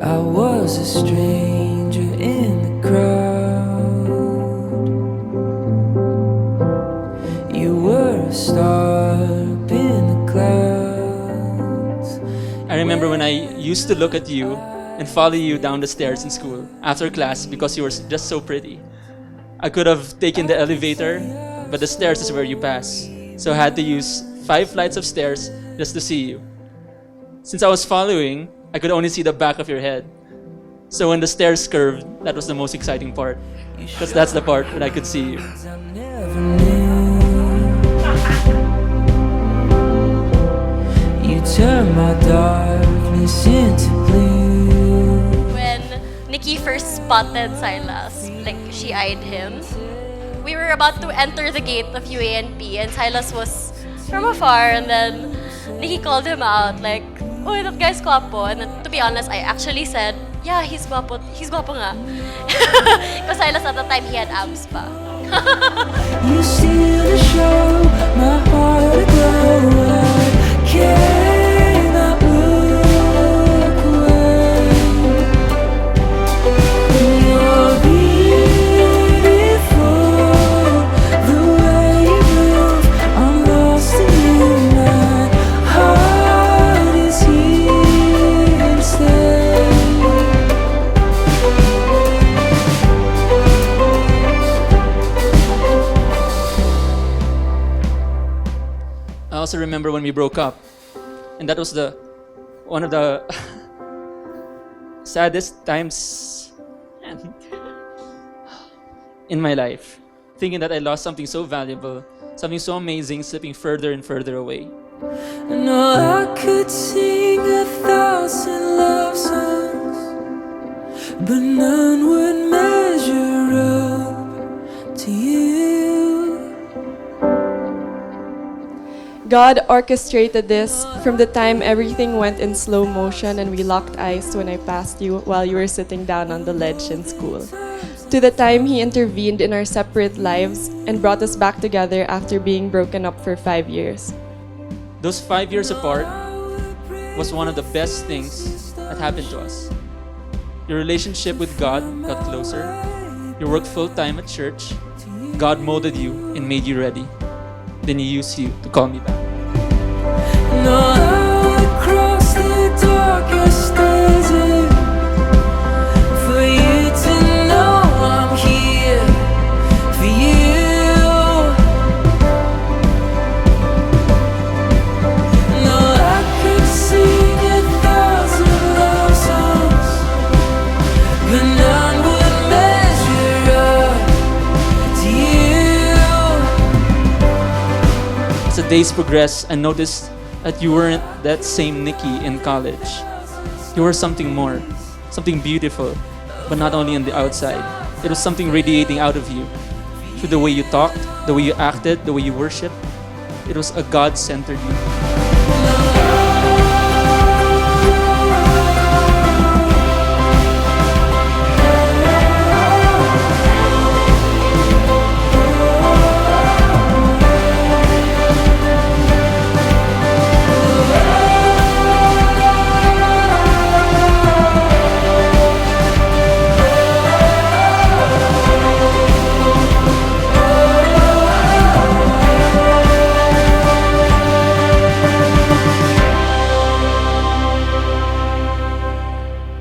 I was a stranger in the crowd. You were a star up in the clouds. I remember when I used to look at you and follow you down the stairs in school after class because you were just so pretty. I could have taken the elevator, but the stairs is where you pass. So I had to use 5 flights of stairs just to see you. Since I was following, I could only see the back of your head. So when the stairs curved, that was the most exciting part. Because that's the part when I could see you. I never knew. You turned my darkness into blue. When Nikki first spotted Silas, like she eyed him, we were about to enter the gate of UANP and Silas was from afar, and then Nikki called him out like, "Oh, that guy's guapo." And then, to be honest, I actually said, "Yeah, he's guapo nga." Because Silas at the time, he had abs pa. You steal the show, my heart aglow. I cannot look away. You're beautiful, the way you move. I'm lost in you, my heart is here to stay. I also remember when we broke up, and that was one of the saddest times in my life. Thinking that I lost something so valuable, something so amazing, slipping further and further away. No, I could sing 1,000 love songs, but none would measure up to you. God orchestrated this from the time everything went in slow motion and we locked eyes when I passed you while you were sitting down on the ledge in school, to the time He intervened in our separate lives and brought us back together after being broken up for 5 years. Those 5 years apart was one of the best things that happened to us. Your relationship with God got closer. You worked full-time at church. God molded you and made you ready. Then He used you to call me back. No, I would cross the darkest desert for you to know I'm here for you. No, I could sing 1,000 love songs, but none would measure up to you. As the days progressed, I noticed that you weren't that same Nikki in college. You were something more, something beautiful, but not only on the outside. It was something radiating out of you. Through the way you talked, the way you acted, the way you worshiped. It was a God-centered you.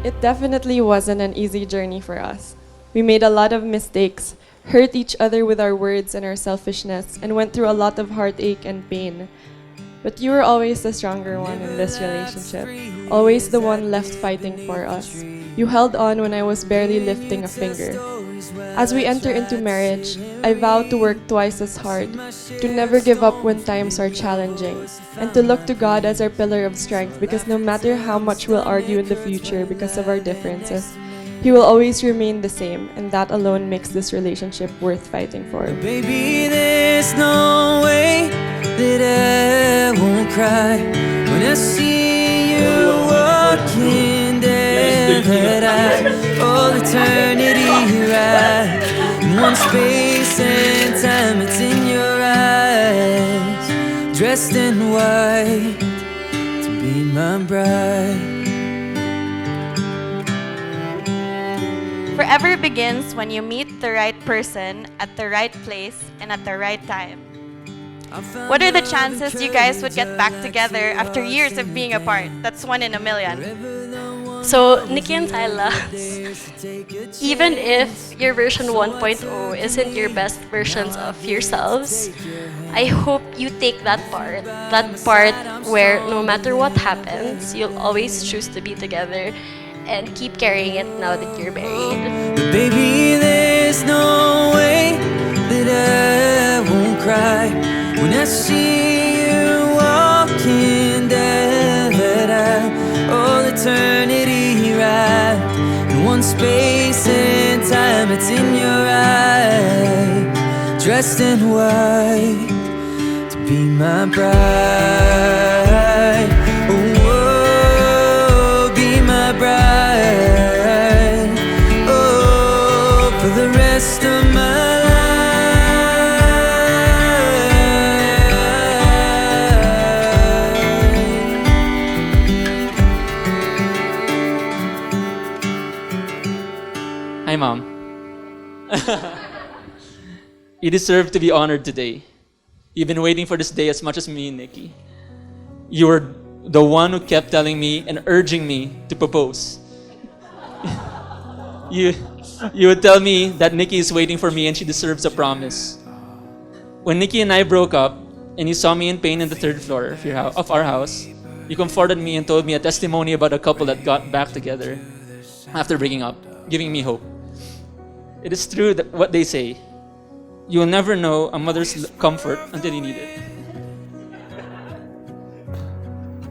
It definitely wasn't an easy journey for us. We made a lot of mistakes, hurt each other with our words and our selfishness, and went through a lot of heartache and pain. But you were always the stronger one in this relationship, always the one left fighting for us. You held on when I was barely lifting a finger. As we enter into marriage, I vow to work twice as hard, to never give up when times are challenging, and to look to God as our pillar of strength, because no matter how much we'll argue in the future because of our differences, He will always remain the same, and that alone makes this relationship worth fighting for. Baby, there's no way that I won't cry when I see you walking there, that all eternity right in one space and time. It's in your eyes, dressed in white to be my bride. Forever begins when you meet the right person at the right place and at the right time. What are the chances you guys would get back together after years of being apart? That's 1 in a million. So, Nikki and Silas, even if your version 1.0 isn't your best versions of yourselves, I hope you take that part where no matter what happens, you'll always choose to be together and keep carrying it now that you're married. But baby, there's no way that I won't cry when I see you walking down that aisle. All eternity right in one space and time. It's in your eyes, dressed in white to be my bride. Oh, be my bride. Oh, for the rest of my Hi, Mom. You deserve to be honored today. You've been waiting for this day as much as me and Nikki. You were the one who kept telling me and urging me to propose. You would tell me that Nikki is waiting for me and she deserves a promise. When Nikki and I broke up and you saw me in pain in the 3rd floor of our house, you comforted me and told me a testimony about a couple that got back together after breaking up, giving me hope. It is true that what they say, you will never know a mother's comfort until you need it.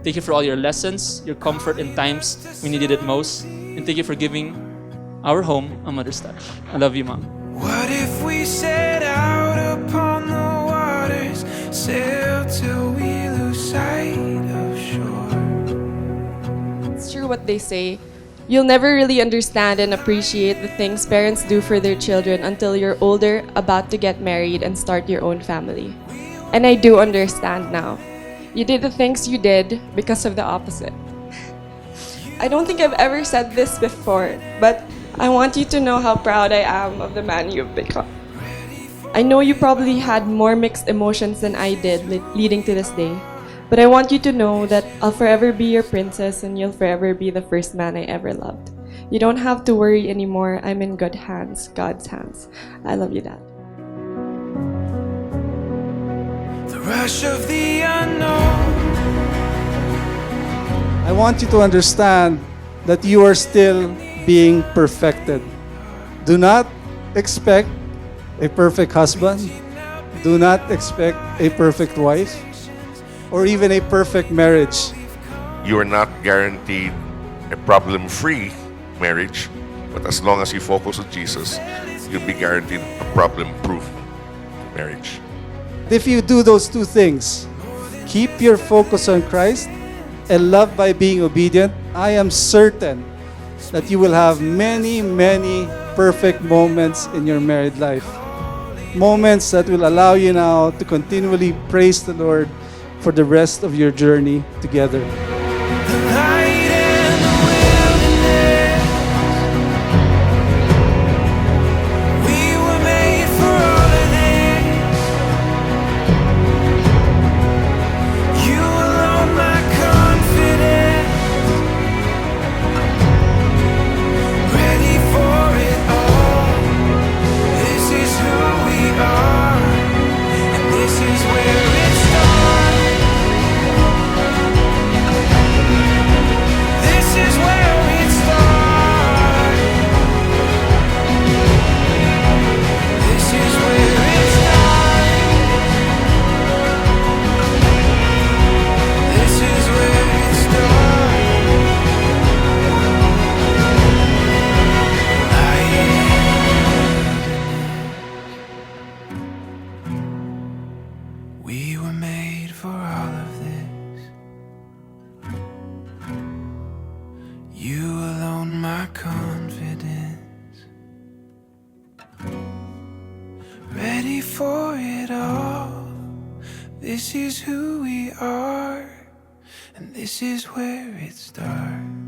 Thank you for all your lessons, your comfort in times we needed it most, and thank you for giving our home a mother's touch. I love you, Mom. What if we set out upon the waters, sail till we lose sight of shore? It's true what they say. You'll never really understand and appreciate the things parents do for their children until you're older, about to get married and start your own family. And I do understand now. You did the things you did because of the opposite. I don't think I've ever said this before, but I want you to know how proud I am of the man you've become. I know you probably had more mixed emotions than I did leading to this day. But I want you to know that I'll forever be your princess and you'll forever be the first man I ever loved. You don't have to worry anymore. I'm in good hands, God's hands. I love you, Dad. The rush of the unknown. I want you to understand that you are still being perfected. Do not expect a perfect husband. Do not expect a perfect wife, or even a perfect marriage. You are not guaranteed a problem-free marriage, but as long as you focus on Jesus, you'll be guaranteed a problem-proof marriage. If you do those two things, keep your focus on Christ and love by being obedient, I am certain that you will have many, many perfect moments in your married life. Moments that will allow you now to continually praise the Lord for the rest of your journey together. The light and the wilderness. We were made for all of this. You alone my confidence. Ready for it all. This is who we are, and this is where it starts. for it all. This is who we are, and this is where it starts.